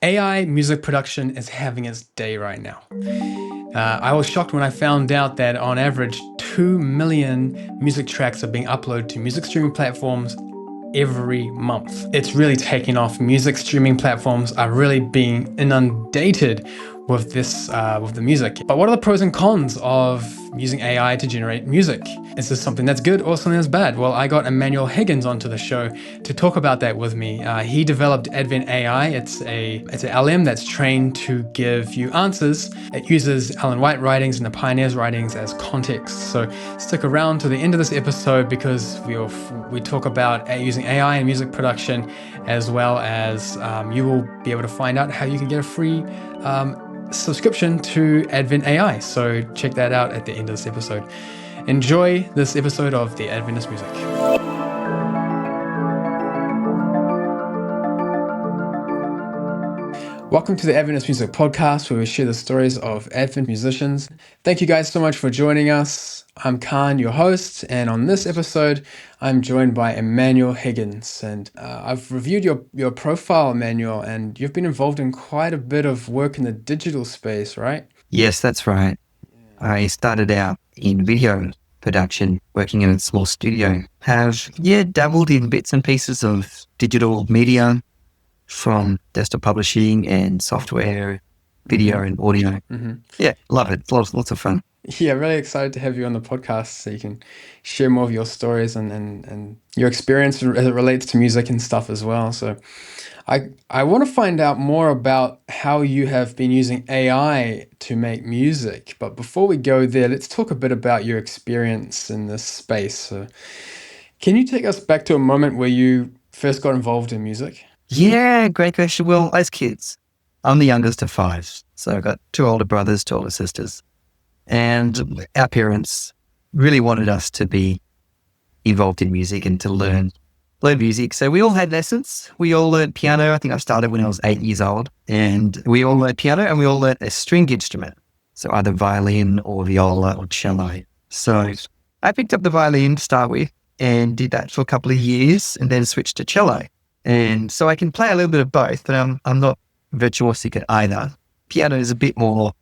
AI music production is having its day right now. I was shocked when I found out that on average 2 million music tracks are being uploaded to music streaming platforms every month. It's really taking off. Music streaming platforms are really being inundated with with the music. But what are the pros and cons of using AI to generate music? Is this something that's good or something that's bad? Well, I got Emmanuel Higgins onto the show to talk about that with me. He developed Advent AI. It's an LM that's trained to give you answers. It uses Ellen White writings and the Pioneers writings as context. So stick around to the end of this episode because we talk about using AI in music production, as well as you will be able to find out how you can get a free subscription to Advent AI. So check that out at the end of this episode. Enjoy this episode of The Adventist Music. Welcome to the Adventist Music Podcast, where we share the stories of Advent musicians. Thank you guys so much for joining us. I'm Khan, your host, and on this episode, I'm joined by Emmanuel Higgins. And I've reviewed your profile, Emmanuel, and you've been involved in quite a bit of work in the digital space, right? Yes, that's right. I started out in video production, working in a small studio. Have dabbled in bits and pieces of digital media, from desktop publishing and software, video and audio. Mm-hmm. Yeah, love it. Lots of fun. Yeah, really excited to have you on the podcast so you can share more of your stories and your experience as it relates to music and stuff as well. So I want to find out more about how you have been using AI to make music. But before we go there, let's talk a bit about your experience in this space. So can you take us back to a moment where you first got involved in music? Yeah, great question. Well, as kids, I'm the youngest of five. So I've got two older brothers, two older sisters. And our parents really wanted us to be involved in music and to learn music. So we all had lessons. We all learned piano. I think I started when I was 8 years old. And we all learned piano and we all learned a stringed instrument. So either violin or viola or cello. So I picked up the violin to start with and did that for a couple of years and then switched to cello. And so I can play a little bit of both, but I'm not virtuosic at either. Piano is a bit more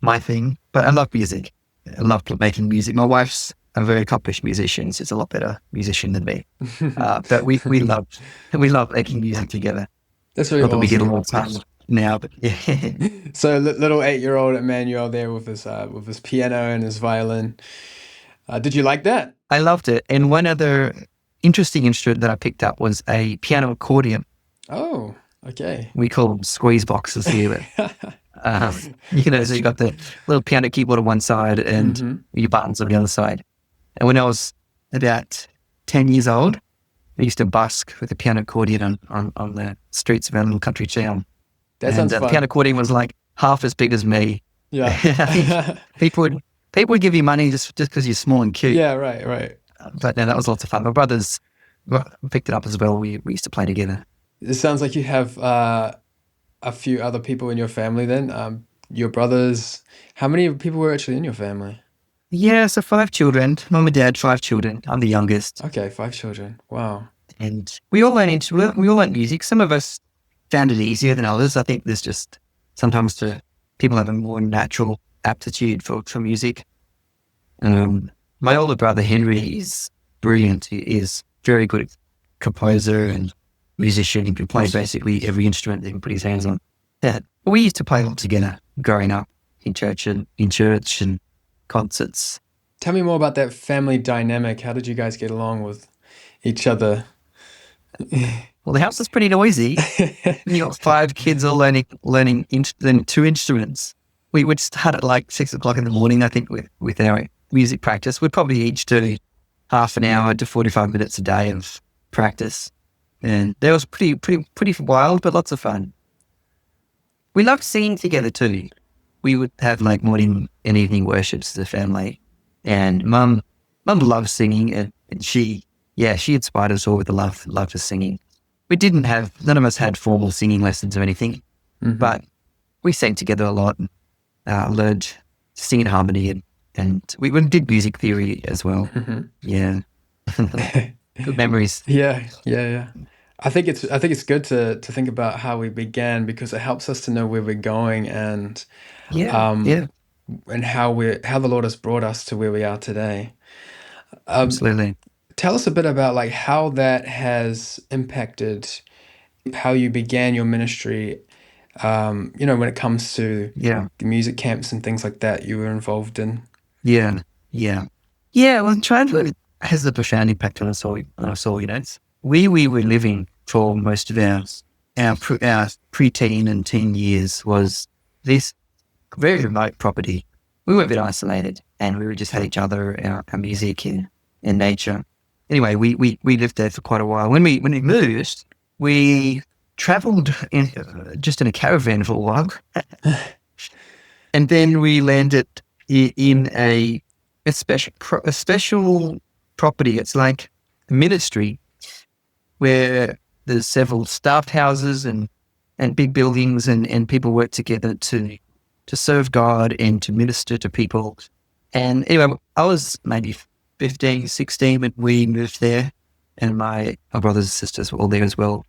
my thing, but I love music. I love making music. My wife's a very accomplished musician. She's a lot better musician than me. But we love making music together. That's really not awesome. That we get a lot of time now, but yeah. So little 8-year-old Emmanuel there with his piano and his violin. Did you like that? I loved it. And one other interesting instrument that I picked up was a piano accordion. Oh, okay. We call them squeeze boxes here. But, so you got the little piano keyboard on one side and your buttons on the other side. And when I was about 10 years old, I used to busk with a piano accordion on the streets of our little country town. That sounds fun. The piano accordion was like half as big as me. Yeah. people would give you money just because you're small and cute. Yeah, right. But no, that was lots of fun. My brothers picked it up as well. We used to play together. It sounds like you have a few other people in your family then. Your brothers. How many people were actually in your family? Yeah, so 5 children. Mum and dad, 5 children. I'm the youngest. Okay, 5 children. Wow. And we all learn music. Some of us found it easier than others. I think there's just sometimes people have a more natural aptitude for music. My older brother, Henry, is brilliant. He is very good composer and musician. He can play basically every instrument that he can put his hands on. Yeah. We used to play all together growing up in church and concerts. Tell me more about that family dynamic. How did you guys get along with each other? Well, the house is pretty noisy. You got 5 kids all learning 2 instruments. We would start at like 6 o'clock in the morning, I think, with our music practice. We'd probably each do half an hour to 45 minutes a day of practice. And that was pretty wild, but lots of fun. We loved singing together too. We would have like morning and evening worships as a family. And Mum loved singing, and she inspired us all with the love for singing. None of us had formal singing lessons or anything, but we sang together a lot and learned to sing in harmony, and we did music theory as well. Yeah. Good memories. Yeah. I think it's good to think about how we began because it helps us to know where we're going Yeah, um yeah, and how the Lord has brought us to where we are today. Um, absolutely. Tell us a bit about like how that has impacted how you began your ministry. When it comes to Yeah, the music camps and things like that you were involved in. yeah, yeah. Yeah, well, childhood has a profound impact on us all, we were living for most of our preteen and teen years was this very remote property. We were a bit isolated and we just had each other, our music and nature. Anyway, we lived there for quite a while. When we moved, we traveled just in a caravan for a while. And then we landed in a special property. It's like a ministry where there's several staff houses and big buildings and people work together to serve God and to minister to people. And anyway, I was maybe 15, 16 when we moved there, and my brothers and sisters were all there as well,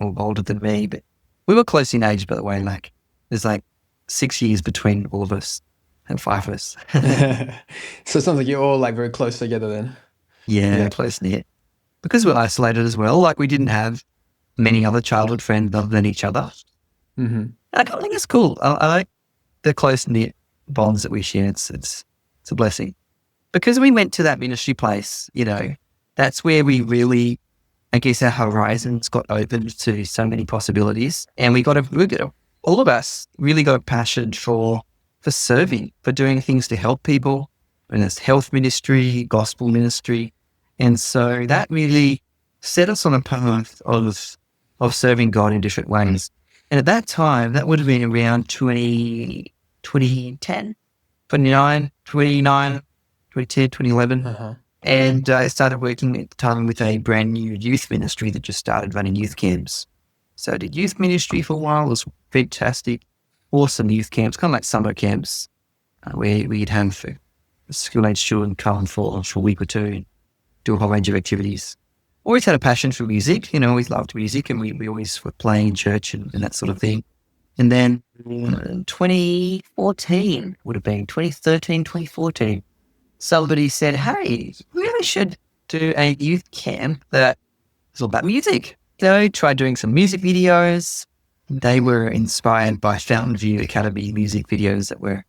all older than me, but we were close in age, by the way. Like there's like 6 years between all of us and five of us. So it sounds like you're all like very close together then. Yeah, Yeah. close knit. Because we're isolated as well, like we didn't have many other childhood friends other than each other. Hmm. I think it's cool. I like the close knit bonds that we share. It's a blessing. Because we went to that ministry place, that's where we really, I guess, our horizons got opened to so many possibilities, and all of us really got a passion for serving, for doing things to help people, and it's health ministry, gospel ministry, and so that really set us on a path of serving God in different ways. And at that time, that would have been around 2010, 29, 29, 2010, 2011. Uh-huh. And I started working at the time with a brand new youth ministry that just started running youth camps. So I did youth ministry for a while. It was fantastic. Awesome youth camps, kind of like summer camps, where we'd have school-age children come for a week or two and do a whole range of activities. Always had a passion for music, always loved music, and we always were playing in church and that sort of thing. And then 2014 would have been 2013, 2014. Somebody said, hey, we really should do a youth camp that is all about music. So tried doing some music videos. They were inspired by Fountain View Academy music videos that were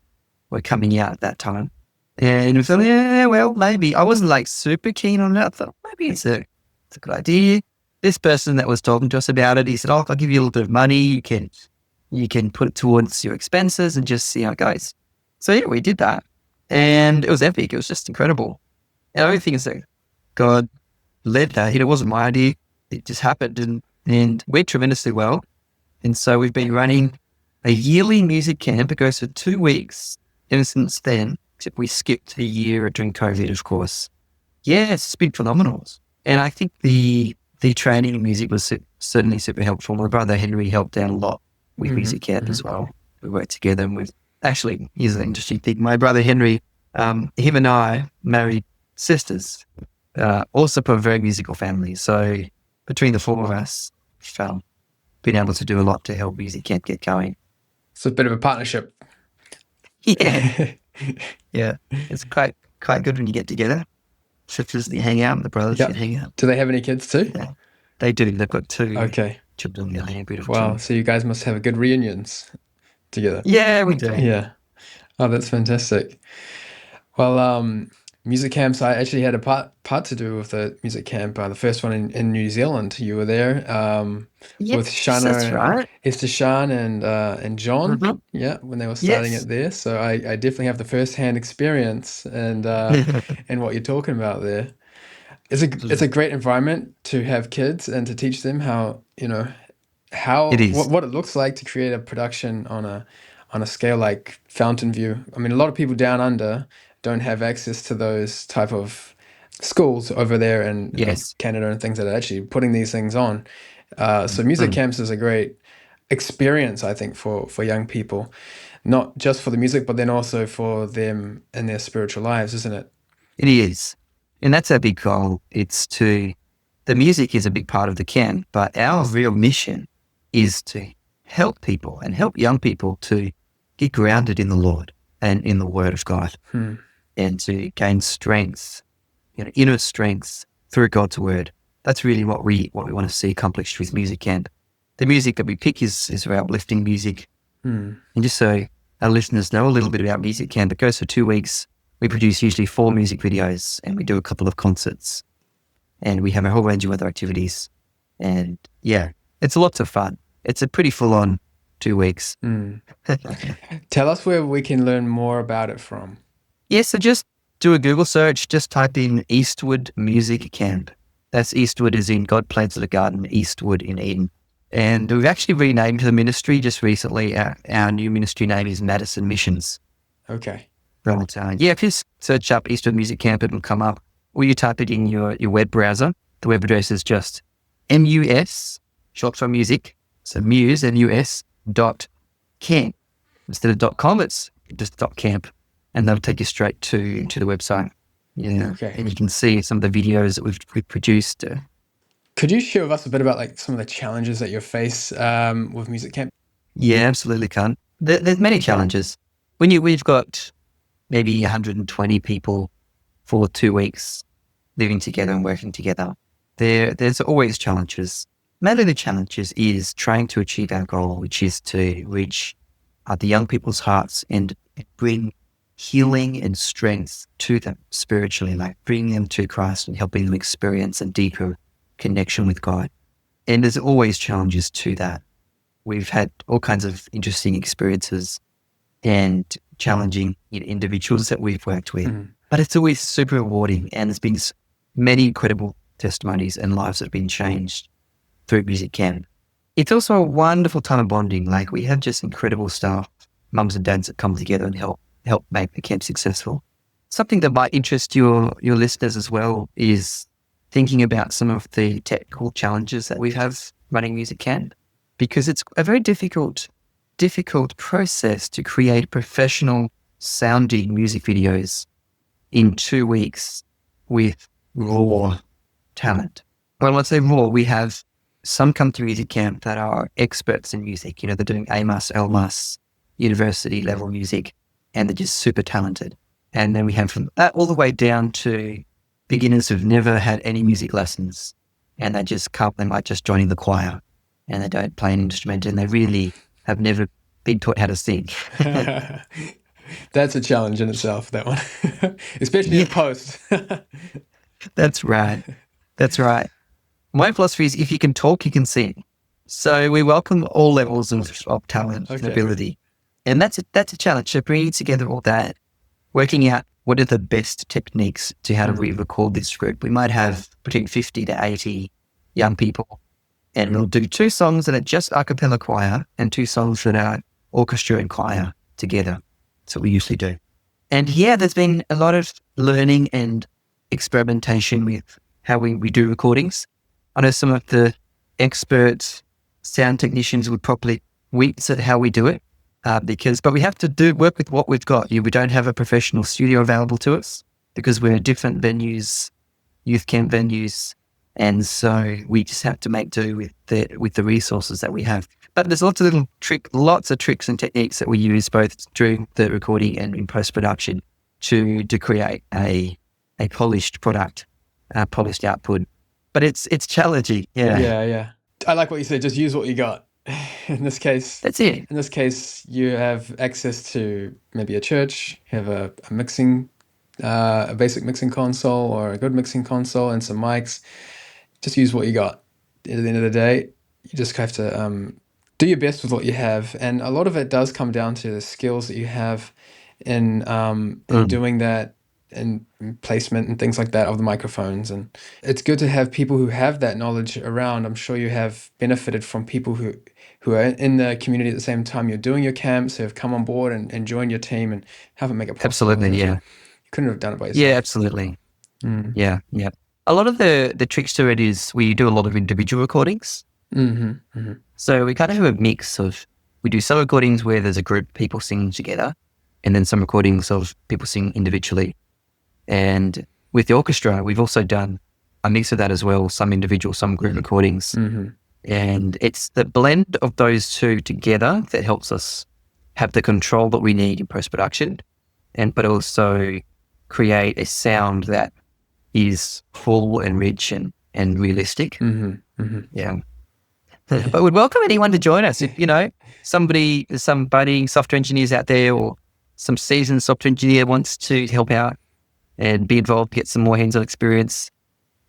coming out at that time. And we thought, yeah, well, maybe. I wasn't like super keen on it. I thought, maybe it's a good idea. This person that was talking to us about it, he said, oh, I'll give you a little bit of money. You can put it towards your expenses and just see how it goes. So yeah, we did that. And it was epic. It was just incredible. And the only thing is that God led that. It wasn't my idea. It just happened and went tremendously well. And so we've been running a yearly music camp. It goes for 2 weeks. And since then, except we skipped a year during COVID, of course. Yeah, it's been phenomenal. And I think the training in music was certainly super helpful. My brother Henry helped out a lot with music camp as well. We worked together and actually, here's an interesting thing. My brother Henry, him and I married sisters, also from a very musical family. So between the four of us, we've been able to do a lot to help music camp get going. So a bit of a partnership. Yeah, yeah. It's quite good when you get together. Sisters, they hang out, and the brothers Yep. should hang out. Do they have any kids too? Yeah, they do. They've got 2 Okay. children. Yeah, beautiful Wow. children. So you guys must have a good reunions together. Yeah, we do. Yeah. Oh, that's fantastic. Well, music camps, I actually had a part to do with the music camp, the first one in New Zealand. You were there, with Yes, that's Shana, right. Esther Shan and John, Mm-hmm. yeah, when they were starting Yes. it there. So I definitely have the first-hand experience and what you're talking about there. It's a great environment to have kids and to teach them how, It is. what it looks like to create a production on a scale like Fountain View. I mean, a lot of people down under don't have access to those type of schools over there in Yes. Canada and things that are actually putting these things on. So music Mm. camps is a great experience, I think, for young people, not just for the music, but then also for them and their spiritual lives, isn't it? It is. And that's our big goal. It's to the music is a big part of the camp, but our real mission is to help people and help young people to get grounded in the Lord and in the Word of God, and to gain strength, inner strength through God's Word. That's really what we want to see accomplished with music camp. The music that we pick is our uplifting music. And just so our listeners know a little bit about music camp, it goes for 2 weeks. We produce usually 4 music videos, and we do a couple of concerts, and we have a whole range of other activities. And yeah, it's lots of fun. It's a pretty full-on 2 weeks. Tell us where we can learn more about it from. Yeah, so just do a Google search. Just type in Eastwood Music Camp. That's Eastwood as in God planted a garden, Eastwood in Eden. And we've actually renamed the ministry just recently. Our new ministry name is Madison Missions. Okay. Right. Yeah, if you search up Eastwood Music Camp, it'll come up. Or you type it in your web browser. The web address is just MUS, short for music. So muse, MUS, .camp. Instead of .com, it's just .camp. And they'll take you straight to the website. Yeah. Okay. And you can see some of the videos that we've produced. Could you share with us a bit about like some of the challenges that you face with music camp? Yeah, absolutely can. There's many challenges. We've got maybe 120 people for 2 weeks living together and working together. There's always challenges. Mainly the challenges is trying to achieve our goal, which is to reach the young people's hearts and bring healing and strength to them spiritually, like bringing them to Christ and helping them experience a deeper connection with God. And there's always challenges to that. We've had all kinds of interesting experiences and challenging individuals that we've worked with, but it's always super rewarding. And there's been many incredible testimonies and lives that have been changed through music camp. It's also a wonderful time of bonding. Like we have just incredible staff, mums and dads that come together and help make the camp successful. Something that might interest your listeners as well is thinking about some of the technical challenges that we have running music camp, because it's a very difficult process to create professional sounding music videos in 2 weeks with raw talent. Well, let's say raw, we have some come to music camp that are experts in music. They're doing AMAS, LMAS, university level music, and they're just super talented. And then we have from that all the way down to beginners who've never had any music lessons, and they might just join the choir, and they don't play an instrument, and they really have never been taught how to sing. That's a challenge in itself, that one, especially in post. That's right. My philosophy is if you can talk, you can sing. So we welcome all levels of talent and ability. And that's a challenge. So bringing together all that, working out what are the best techniques to how to re-record this group. We might have between 50 to 80 young people, and we'll do 2 songs that are just a cappella choir and 2 songs that are orchestra and choir together. That's what we usually do. And yeah, there's been a lot of learning and experimentation with how we do recordings. I know some of the expert sound technicians would probably wince at how we do it, but we have to work with what we've got. We don't have a professional studio available to us because we're different venues, youth camp venues, and so we just have to make do with the resources that we have. But there's lots of tricks and techniques that we use both during the recording and in post-production to create a polished product, a polished output. But it's challenging. Yeah. I like what you said. Just use what you got. In this case, that's it. In this case, you have access to maybe a church, you have a mixing, a basic mixing console or a good mixing console and some mics. Just use what you got. At the end of the day, you just have to do your best with what you have. And a lot of it does come down to the skills that you have in doing that, and placement and things like that of the microphones. And it's good to have people who have that knowledge around. I'm sure you have benefited from people who are in the community at the same time you're doing your camps, who have come on board and joined your team and haven't make it possible. Absolutely, yeah. You couldn't have done it by yourself. Yeah, absolutely. Yeah. A lot of the tricks to it is we do a lot of individual recordings. So we kind of have a mix of, we do some recordings where there's a group of people singing together, and then some recordings of people singing individually. And with the orchestra, we've also done a mix of that as well, some individual, some group recordings. Mm-hmm. And it's the blend of those two together that helps us have the control that we need in post-production, but also create a sound that is full and rich and realistic. Mm-hmm. Mm-hmm. Yeah. But would welcome anyone to join us. If, some budding software engineers out there or some seasoned software engineer wants to help out and be involved, get some more hands-on experience,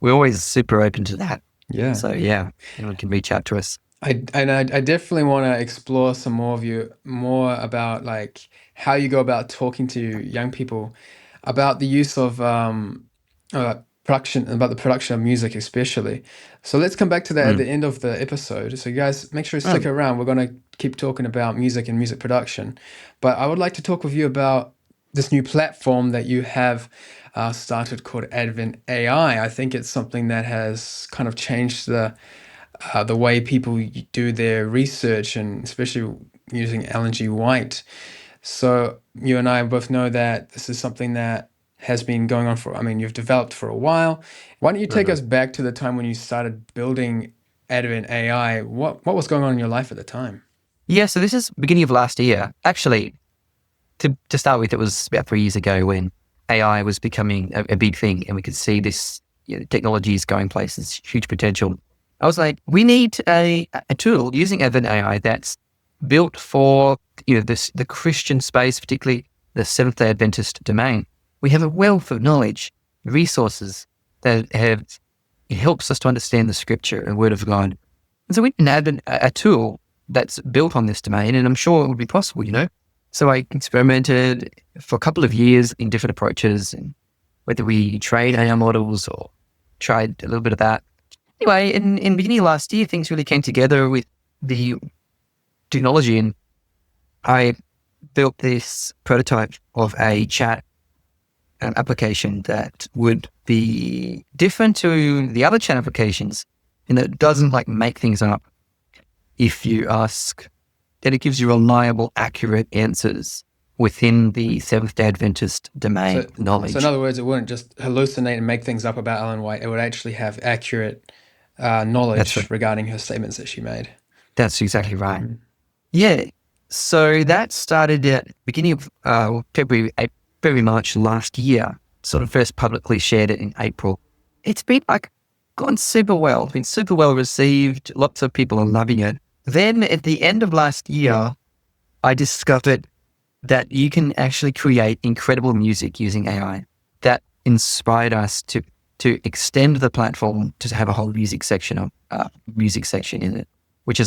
we're always super open to that. Yeah. So yeah, anyone can reach out to us. I definitely want to explore some more about like how you go about talking to young people about the use of about the production of music especially. So let's come back to that at the end of the episode. So you guys make sure to stick around. We're going to keep talking about music and music production. But I would like to talk with you about this new platform that you have started called Advent AI. I think it's something that has kind of changed the way people do their research, and especially using Ellen White. So you and I both know that this is something that has been going on you've developed for a while. Why don't you take us back to the time when you started building Advent AI? What was going on in your life at the time? Yeah, so this is beginning of last year. Actually, to start with, it was about 3 years ago when AI was becoming a big thing, and we could see this technology is going places, huge potential. I was like, we need a tool using Advent AI that's built for the Christian space, particularly the Seventh-day Adventist domain. We have a wealth of knowledge, resources that it helps us to understand the Scripture and Word of God. And so we can add a tool that's built on this domain, and I'm sure it would be possible, So I experimented for a couple of years in different approaches, and whether we train AI models or tried a little bit of that. Anyway, in beginning of last year, things really came together with the technology, and I built this prototype of a chat application that would be different to the other chat applications in that it doesn't make things up. If you ask, then it gives you reliable, accurate answers within the Seventh-day Adventist domain knowledge. So in other words, it wouldn't just hallucinate and make things up about Ellen White. It would actually have accurate knowledge regarding her statements that she made. That's exactly right. Mm-hmm. Yeah. So that started at beginning of February, March last year. Sort of first publicly shared it in April. It's been gone super well. It's been super well received. Lots of people are loving it. Then at the end of last year, I discovered that you can actually create incredible music using AI. That inspired us to extend the platform to have a whole music section in it, which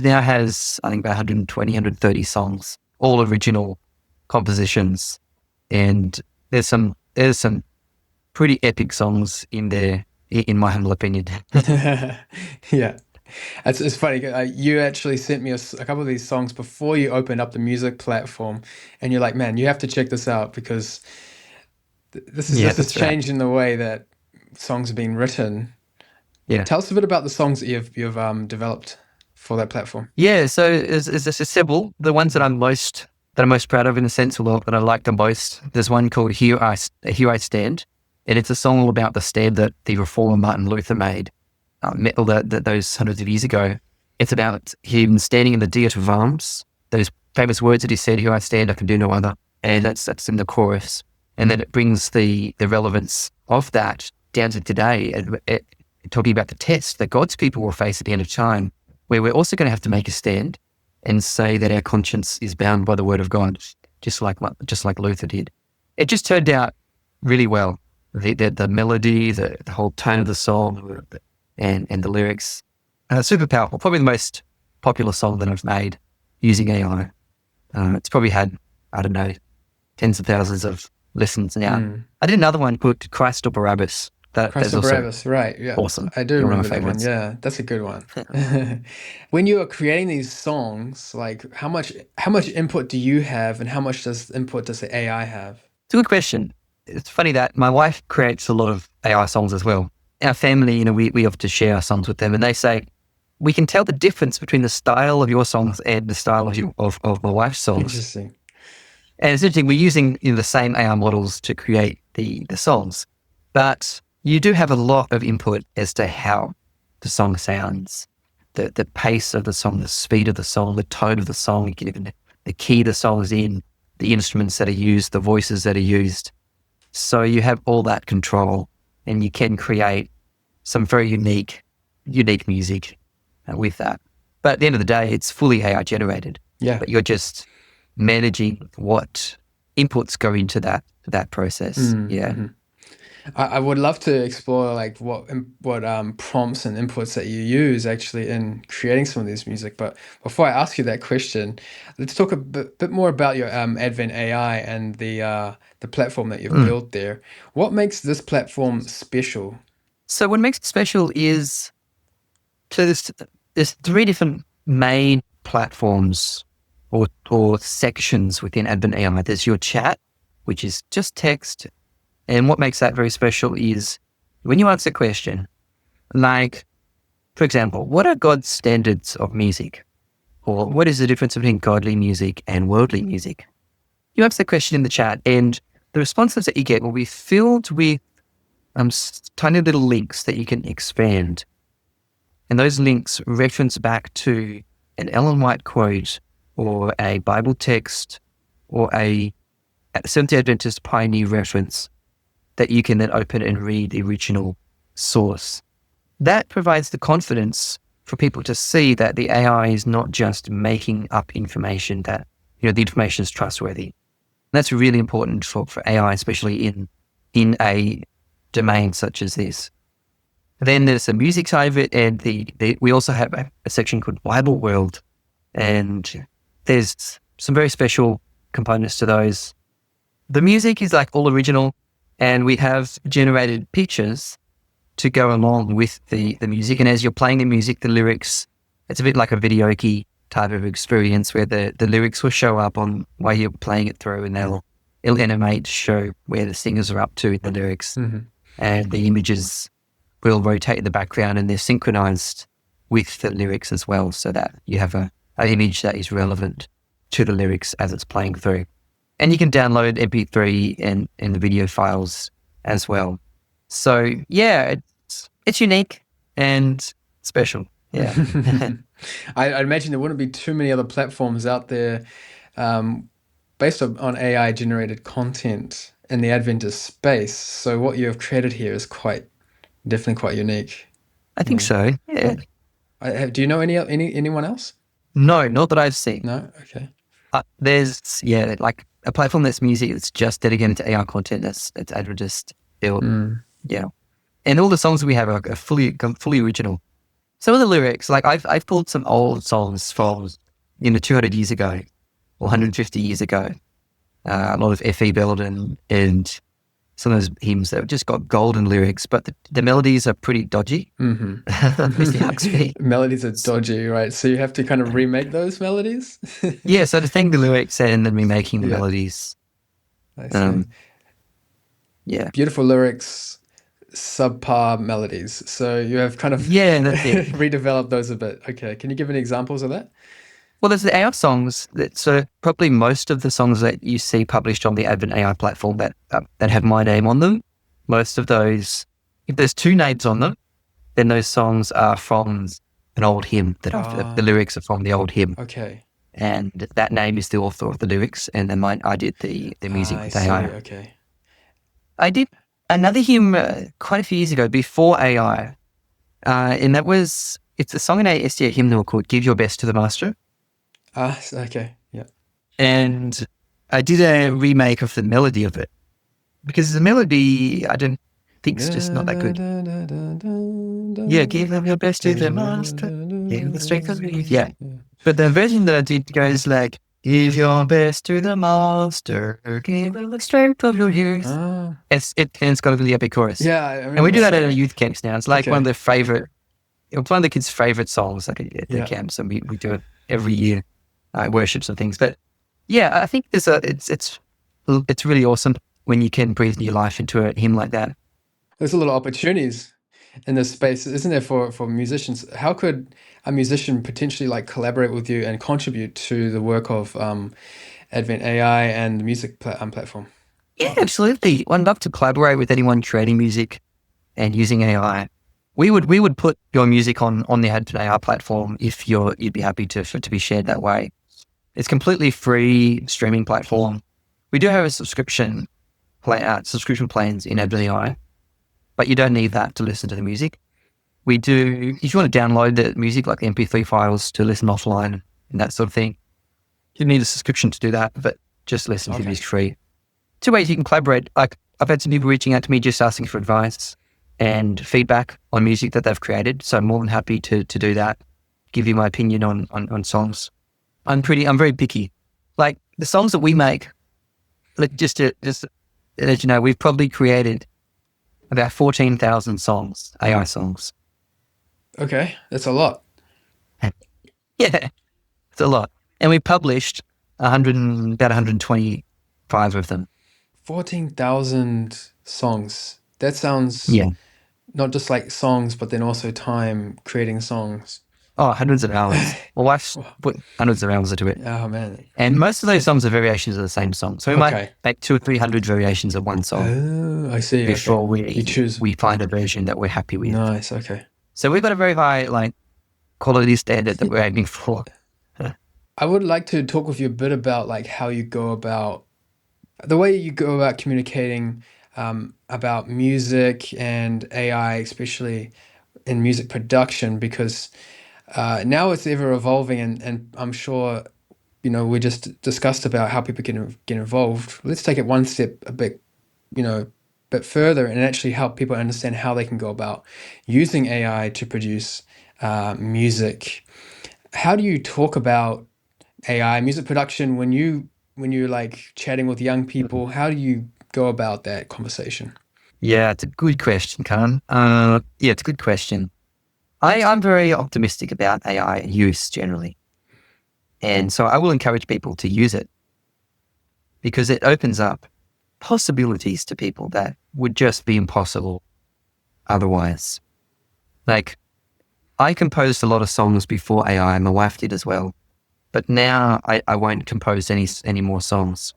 now has, I think, about 120, 130 songs, all original compositions. And there's some pretty epic songs in there, in my humble opinion. Yeah. It's funny. You actually sent me a couple of these songs before you opened up the music platform, and you're like, man, you have to check this out because this is changing the way that songs are being written. Yeah. Tell us a bit about the songs that you've developed for that platform. Yeah. So there's several. The ones that I'm most proud of, in a sense, or that I like the most. There's one called Here I Stand, and it's a song all about the stand that the reformer Martin Luther made. Those hundreds of years ago. It's about him standing in the Diet of Arms, those famous words that he said, "Here I stand, I can do no other." And that's in the chorus. And then it brings the relevance of that down to today, and talking about the test that God's people will face at the end of time, where we're also going to have to make a stand and say that our conscience is bound by the Word of God, just like Luther did. It just turned out really well. The melody, the whole tone of the song, and the lyrics, super powerful. Probably the most popular song that I've made using AI. It's probably had, I don't know, tens of thousands of listens now. I did another one called Christ or Barabbas. Christ or Barabbas, right? Yeah, awesome. I do remember that one. Yeah, that's a good one. When you are creating these songs, how much input do you have, and how much input does the AI have? It's a good question. It's funny that my wife creates a lot of AI songs as well. Our family, we often share our songs with them, and they say, we can tell the difference between the style of your songs and the style of my wife's songs. Interesting. And it's interesting, we're using the same AI models to create the songs, but you do have a lot of input as to how the song sounds, the pace of the song, the speed of the song, the tone of the song, you can even the key the song is in, the instruments that are used, the voices that are used. So you have all that control, and you can create some very unique music with that. But at the end of the day, it's fully AI generated. Yeah. But you're just managing what inputs go into that process. Yeah. I would love to explore like what prompts and inputs that you use actually in creating some of this music. But before I ask you that question, let's talk a bit more about your Advent AI and the platform that you've built there. What makes this platform special? So what makes it special is there's three different main platforms or sections within Advent AI. There's your chat, which is just text. And what makes that very special is when you answer a question, like, for example, what are God's standards of music? Or what is the difference between godly music and worldly music? You answer the question in the chat, and the responses that you get will be filled with tiny little links that you can expand. And those links reference back to an Ellen White quote or a Bible text or a Seventh-day Adventist pioneer reference that you can then open and read the original source. That provides the confidence for people to see that the AI is not just making up information, that the information is trustworthy. And that's really important for AI, especially in a domain such as this. Then there's the music side of it, and we also have a section called Bible World, and there's some very special components to those. The music is like all original, and we have generated pictures to go along with the music. And as you're playing the music, the lyrics, it's a bit like a videoke type of experience where the lyrics will show up on while you're playing it through, and it'll animate to show where the singers are up to in the lyrics. And the images will rotate in the background, and they're synchronized with the lyrics as well, so that you have an image that is relevant to the lyrics as it's playing through. And you can download MP3 and the video files as well. So yeah, it's unique and special. Yeah. I imagine there wouldn't be too many other platforms out there based on AI generated content in the Adventist space. So what you have created here is definitely quite unique. I think so. Yeah. Do you know anyone else? No, not that I've seen. No? Okay. There's like a platform that's music that's just dedicated to AI content that's Adventist built. Yeah. And all the songs we have are fully original. Some of the lyrics, like I've pulled some old songs from 200 years ago or 150 years ago. A lot of F.E. Belden and some of those hymns that have just got golden lyrics, but the melodies are pretty dodgy. Melodies are dodgy, right? So you have to kind of remake those melodies? Yeah, so to think the lyrics and then remaking the melodies. I see. Yeah. Beautiful lyrics, subpar melodies. So you have kind of that's it. redeveloped those a bit. Okay. Can you give any examples of that? Well, there's the AI songs so probably most of the songs that you see published on the Advent AI platform that have my name on them, most of those, if there's two names on them, then those songs are from an old hymn the lyrics are from the old hymn. Okay. And that name is the author of the lyrics, and then I did the music with AI. Okay. I did another hymn quite a few years ago before AI, and it's a song in a SDA hymnal called "Give Your Best to the Master." Okay, yeah. And I did a remake of the melody of it because the melody I don't think is just not that good. Yeah, give them your best to the master, give the strength of youth. Yeah, but the version that I did goes like, give your best to the master, give them the strength of your youth. It's got a really epic chorus. Yeah, and we do that at our youth camps now. It's like one of the kids' favorite songs at the camps, and we do it every year. Worships and things, but yeah, I think it's really awesome when you can breathe new life into a hymn like that. There's a lot of opportunities in this space, isn't there, for musicians? How could a musician potentially like collaborate with you and contribute to the work of Advent AI and the music platform? Yeah, absolutely. I'd love to collaborate with anyone creating music. and using AI, we would put your music on the AI platform if you'd be happy for it to be shared that way. It's completely free streaming platform. We do have a subscription plans in AI, but you don't need that to listen to the music. We do, if you want to download the music, like the MP3 files to listen offline and that sort of thing, you need a subscription to do that, but just listen to music free. Two ways you can collaborate. Like, I've had some people reaching out to me just asking for advice and feedback on music that they've created. So I'm more than happy to do that, give you my opinion on songs. I'm very picky. Like the songs that we make, like just to let you know, we've probably created about 14,000 songs, AI songs. Okay, that's a lot. Yeah, it's a lot. And we published about 125 of them. 14,000 songs. That sounds not just like songs, but then also time creating songs. Oh, hundreds of hours. My wife's put hundreds of hours into it. Oh, man. And most of those songs are variations of the same song. So we might make 200 or 300 variations of one song. Oh, I see. Before we find a version that we're happy with. Nice, okay. So we've got a very high quality standard that we're aiming for. I would like to talk with you a bit about like how you go about the way you go about communicating about music and AI, especially in music production, because now it's ever evolving, and I'm sure, we just discussed about how people can get involved. Let's take it one step a bit further and actually help people understand how they can go about using AI to produce music. How do you talk about AI music production when you're like chatting with young people? How do you go about that conversation? Yeah, it's a good question, Khan. It's a good question. I'm very optimistic about AI use generally. And so I will encourage people to use it because it opens up possibilities to people that would just be impossible otherwise. Like, I composed a lot of songs before AI, my wife did as well. But now I won't compose any more songs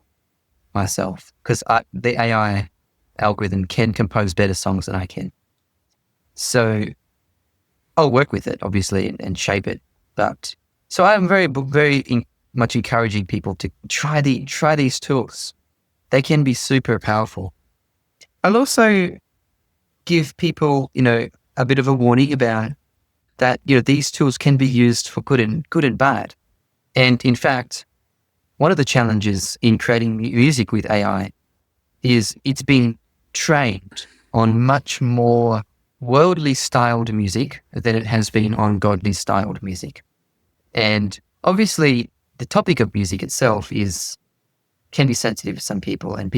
myself because the AI algorithm can compose better songs than I can. So I'll work with it, obviously, and shape it. But so I'm very much encouraging people to try these tools. They can be super powerful. I'll also give people, a bit of a warning about that. These tools can be used for good and bad. And in fact, one of the challenges in creating music with AI is it's been trained on much more worldly styled music than it has been on godly styled music. And obviously the topic of music itself can be sensitive to some people, and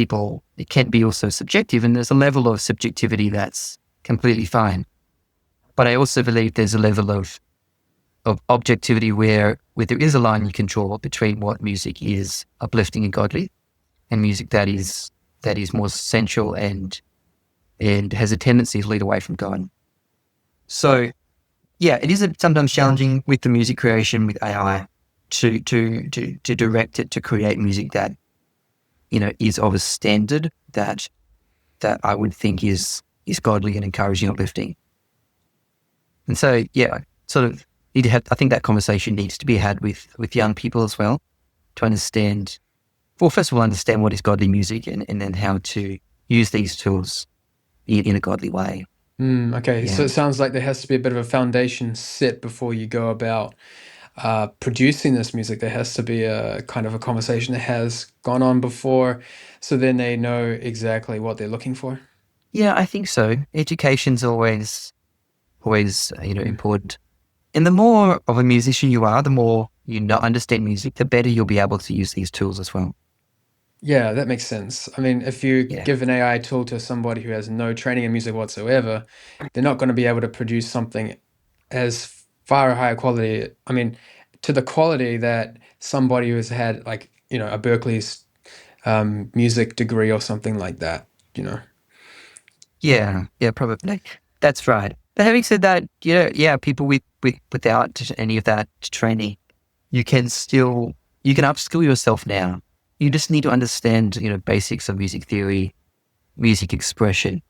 it can be also subjective, and there's a level of subjectivity that's completely fine. But I also believe there's a level of objectivity where there is a line you can draw between what music is uplifting and godly and music that is more sensual and has a tendency to lead away from God. So yeah, it is sometimes challenging with the music creation with AI to direct it to create music that is of a standard that I would think is godly and encouraging, uplifting. And so yeah, sort of I think that conversation needs to be had with young people as well to understand, well, first of all, understand what is godly music and then how to use these tools in a godly way. Okay, so it sounds like there has to be a bit of a foundation set before you go about producing this music. There has to be a kind of a conversation that has gone on before, so then they know exactly what they're looking for. Yeah, I think so. Education's always important. And the more of a musician you are, the more you understand music, the better you'll be able to use these tools as well. Yeah, that makes sense. I mean, if you give an AI tool to somebody who has no training in music whatsoever, they're not going to be able to produce something as far higher quality. I mean, to the quality that somebody who's had like, a Berkeley's music degree or something like that, Yeah, probably. That's right. But having said that, people without any of that training, you can upskill yourself now. You just need to understand, basics of music theory, music expression,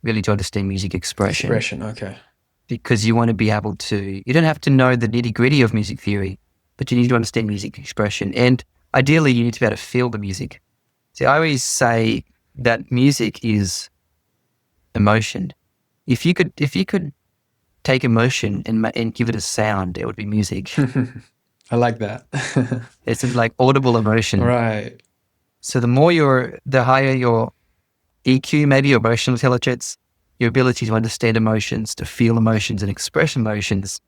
really to understand music expression. Expression, okay. Because you want to be able to, you don't have to know the nitty gritty of music theory, but you need to understand music expression. And ideally, you need to be able to feel the music. See, I always say that music is emotion. If you could take emotion and give it a sound, it would be music. I like that. It's like audible emotion. Right. So the higher your EQ, maybe your emotional intelligence, your ability to understand emotions, to feel emotions and express emotions,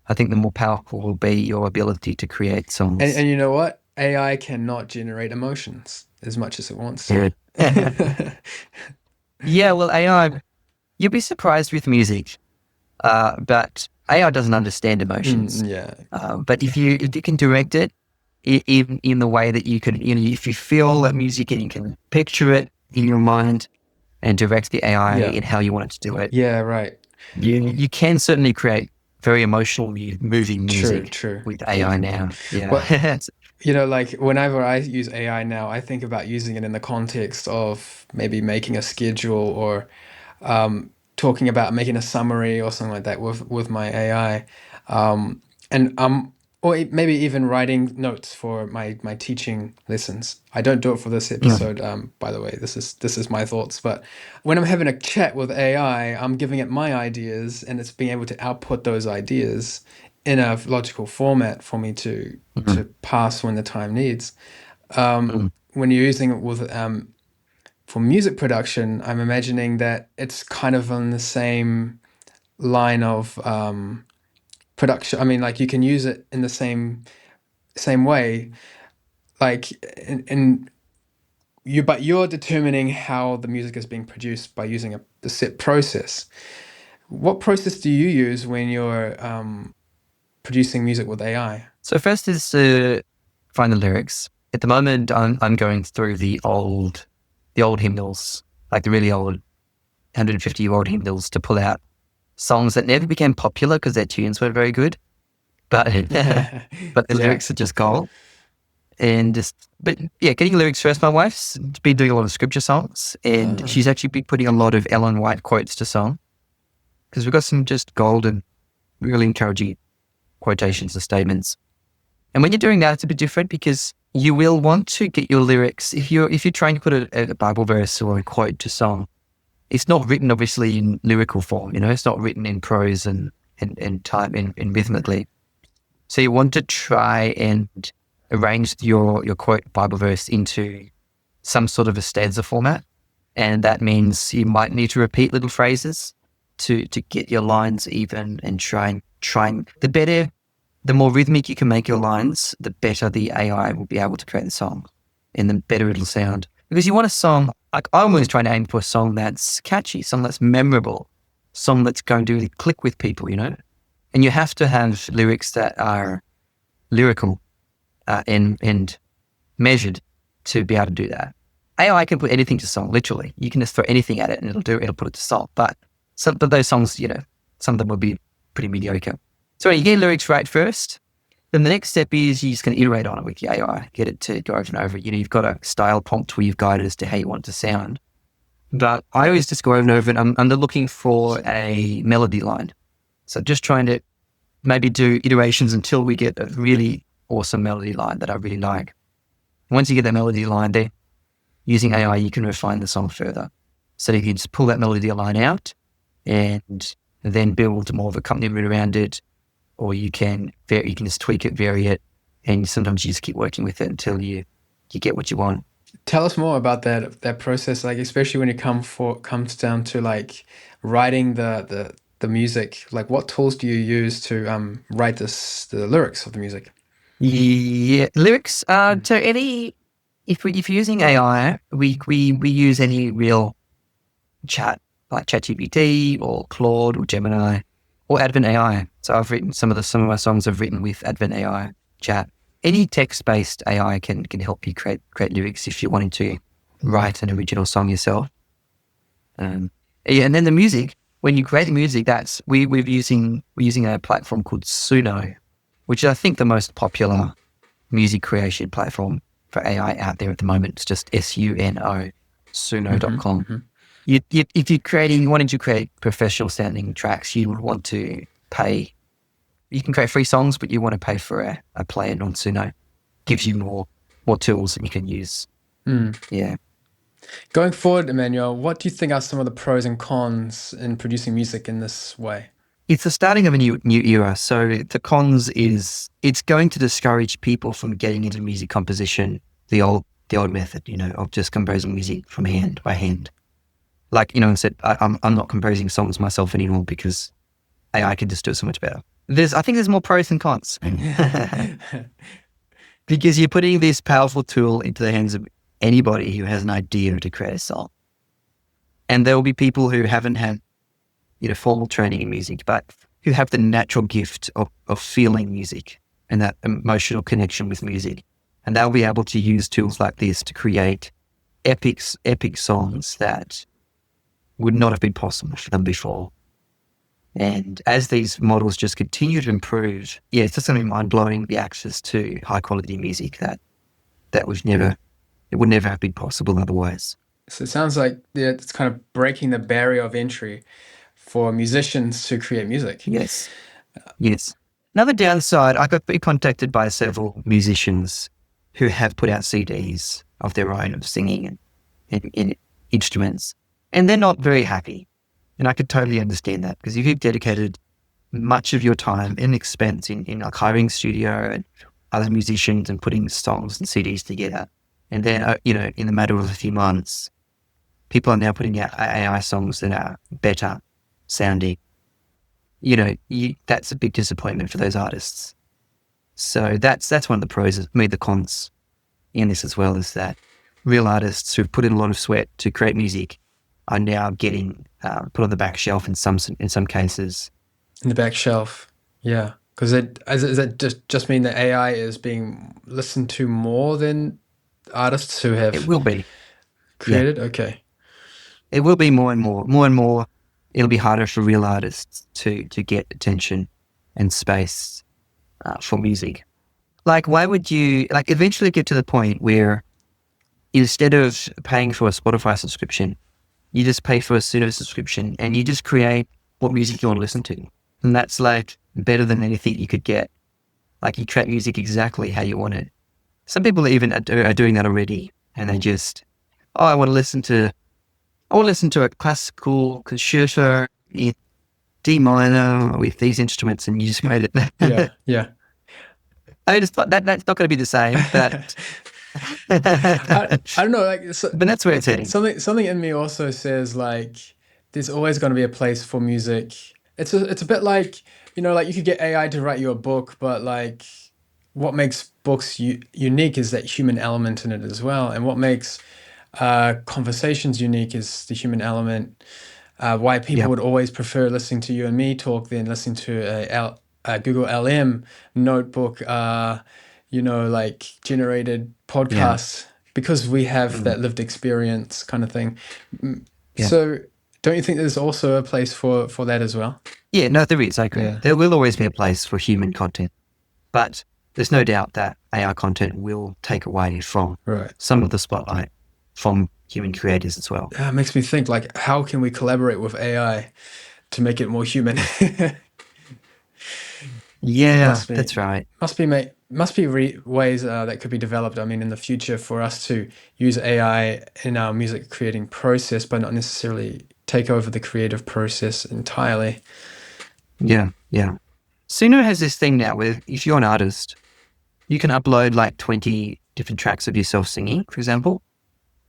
I think the more powerful will be your ability to create songs. And you know what? AI cannot generate emotions as much as it wants to. Yeah, well, AI, you'll be surprised with music, but AI doesn't understand emotions. Yeah. But if you can direct it in the way that you can, if you feel that music and you can picture it in your mind and direct the AI in how you want it to do it. Yeah, right. You can certainly create very emotional, moving music True. with AI now. Yeah. Well, like whenever I use AI now, I think about using it in the context of maybe making a schedule or talking about making a summary or something like that with my AI, and or maybe even writing notes for my teaching lessons. I don't do it for this episode, by the way. This is my thoughts. But when I'm having a chat with AI, I'm giving it my ideas, and it's being able to output those ideas in a logical format for me to pass when the time needs. When you're using it with for music production, I'm imagining that it's kind of on the same line of production. I mean, like you can use it in the same way, like in you, but you're determining how the music is being produced by using a set process. What process do you use when you're producing music with AI? So first is to find the lyrics. At the moment, I'm going through the old hymnals, like the really old 150-year-old hymnals, to pull out songs that never became popular because their tunes weren't very good, but but the lyrics are just gold. And getting lyrics first. My wife's been doing a lot of scripture songs, and she's actually been putting a lot of Ellen White quotes to song, because we've got some just golden, really encouraging quotations and statements. And when you're doing that, it's a bit different, because you will want to get your lyrics. If you're trying to put a Bible verse or a quote to song, it's not written obviously in lyrical form. It's not written in prose and time and rhythmically. So you want to try and arrange your quote Bible verse into some sort of a stanza format. And that means you might need to repeat little phrases to get your lines even, and try and the more rhythmic you can make your lines, the better the AI will be able to create the song, and the better it'll sound. Because you want a song, like I'm always trying to aim for a song that's catchy, song that's memorable, song that's going to really click with people, And you have to have lyrics that are lyrical and measured to be able to do that. AI can put anything to song, literally. You can just throw anything at it and it'll put it to song. But some of those songs, some of them will be pretty mediocre. So you get lyrics right first. Then the next step is you're just going to iterate on it with your AI, get it to go over and over. You've got a style prompt where you've guided as to how you want it to sound. But I always just go over and over, and I'm looking for a melody line. So just trying to maybe do iterations until we get a really awesome melody line that I really like. Once you get that melody line there, using AI, you can refine the song further. So you can just pull that melody line out and then build more of an accompaniment around it, or you can just tweak it, vary it, and sometimes you just keep working with it until you get what you want. Tell us more about that process, like especially when it comes down to like writing the music. Like, what tools do you use to write the lyrics of the music? Yeah, lyrics. So if you're using AI, we use any real chat like ChatGPT or Claude or Gemini or Advent AI. So I've written some of my songs I've written with Advent AI chat. Any text-based AI can help you create lyrics if you're wanting to write an original song yourself. And then the music, when you create the music, we're using a platform called Suno, which is I think the most popular music creation platform for AI out there at the moment. It's just Suno, suno.com. If you wanted to create professional sounding tracks, you would want to pay. You can create free songs, but you want to pay for a play-in on Suno. Gives you more tools that you can use. Yeah. Going forward, Emmanuel, what do you think are some of the pros and cons in producing music in this way? It's the starting of a new era. So the cons is it's going to discourage people from getting into music composition, the old method, of just composing music from hand by hand. Like, I said, I'm not composing songs myself anymore because AI can just do it so much better. I think there's more pros than cons. Because you're putting this powerful tool into the hands of anybody who has an idea to create a song. And there will be people who haven't had, formal training in music, but who have the natural gift of feeling music and that emotional connection with music. And they'll be able to use tools like this to create epic songs that would not have been possible for them before. And as these models just continue to improve, it's just going to be mind-blowing, the access to high-quality music that would never have been possible otherwise. So it sounds like it's kind of breaking the barrier of entry for musicians to create music. Yes. Another downside, I got contacted by several musicians who have put out CDs of their own of singing and instruments, and they're not very happy. And I could totally understand that, because if you've dedicated much of your time and expense in like hiring studio and other musicians and putting songs and CDs together, and then, in the matter of a few months, people are now putting out AI songs that are better sounding, that's a big disappointment for those artists. So that's one of the pros. The cons in this as well is that real artists who've put in a lot of sweat to create music are now getting put on the back shelf in some cases. In the back shelf, yeah. Because does that just mean that AI is being listened to more than artists who have It will be created? Yeah. Okay. It will be more and more. It'll be harder for real artists to get attention and space for music. Like, why would you eventually get to the point where instead of paying for a Spotify subscription, you just pay for a pseudo subscription and you just create what music you want to listen to. And that's like better than anything you could get. Like, you create music exactly how you want it. Some people even are doing that already, and they just, I want to listen to a classical concerto in D minor with these instruments, and you just made it. Yeah. I just thought that's not going to be the same, but I don't know, but that's where it's heading. Something in me also says there's always going to be a place for music. It's a bit like, you could get AI to write you a book, but what makes books unique is that human element in it as well. And what makes conversations unique is the human element. Why people would always prefer listening to you and me talk than listening to a Google LM notebook, generated podcasts, because we have that lived experience kind of thing. So don't you think there's also a place for that as well? Yeah, no, there is. I agree. Yeah. There will always be a place for human content, but there's no doubt that AI content will take away from some of the spotlight from human creators as well. It makes me think, how can we collaborate with AI to make it more human? Yeah, that's right. Must be ways that could be developed. I mean, in the future, for us to use AI in our music creating process, but not necessarily take over the creative process entirely. Yeah. Suno has this thing now where if you're an artist, you can upload 20 different tracks of yourself singing, for example,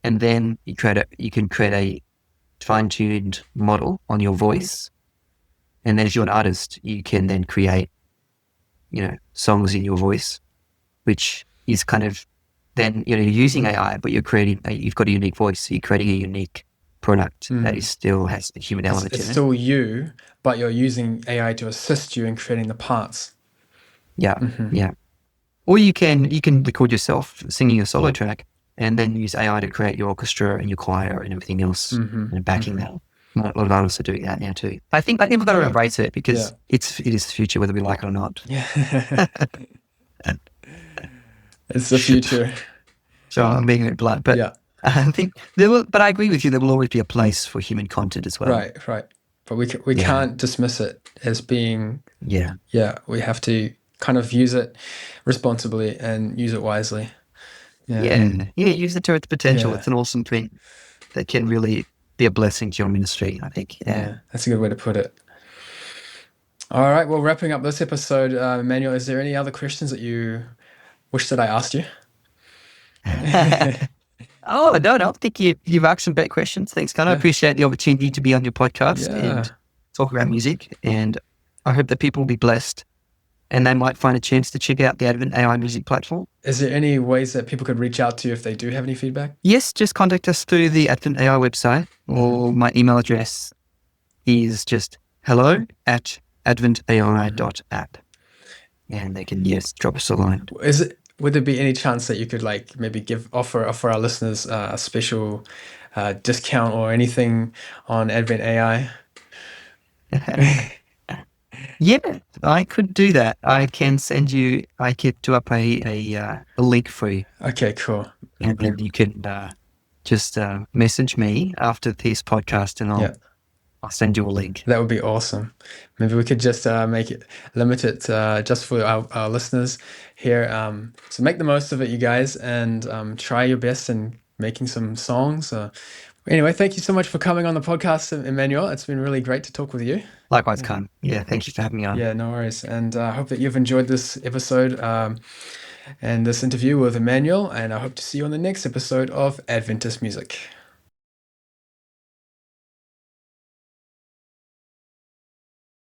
and then you can create a fine-tuned model on your voice, and then if you're an artist, you can then create songs in your voice, which is kind of then, you're using AI, but you've got a unique voice. So you're creating a unique product that still has the human element in it. It's still you, but you're using AI to assist you in creating the parts. Yeah. Or you can record yourself singing a solo track and then use AI to create your orchestra and your choir and everything else and backing that. A lot of artists are doing that now too. I think we've got to embrace it because it is the future, whether we like it or not. Yeah. It's the future. So I'm being a bit blunt, but I think there will, but I agree with you. There will always be a place for human content as well. Right. But we Yeah, can't dismiss it as being, yeah, yeah, we have to kind of use it responsibly and use it wisely. Yeah. yeah. Use it to its potential. Yeah. It's an awesome thing that can really be a blessing to your ministry, I think. Yeah. Yeah. That's a good way to put it. All right. Well, wrapping up this episode, Emmanuel, is there any other questions that you wish that I asked you? Oh, no, I think you've asked some great questions. Thanks, Gunnar. I Yeah. appreciate the opportunity to be on your podcast Yeah. and talk about music. And I hope that people will be blessed and they might find a chance to check out the Advent AI music platform. Is there any ways that people could reach out to you if they do have any feedback? Yes, just contact us through the Advent AI website, or my email address is just hello@adventai.app. And they can, yes, drop us a line. Would there be any chance that you could like maybe offer our listeners a special discount or anything on Advent AI? Yeah, I could do that. I can send you, I could do up a link for you. Okay, cool. And then you can just message me after this podcast and Yeah, I'll send you a link. that would be awesome. Maybe we could just make it limit it just for our listeners here. So make the most of it, you guys, and try your best in making some songs. Anyway, thank you so much for coming on the podcast, Emmanuel. It's been really great to talk with you. Likewise, Khan. Yeah, thank you for having me on. Yeah, no worries. And I hope that you've enjoyed this episode and this interview with Emmanuel. And I hope to see you on the next episode of Adventist Music.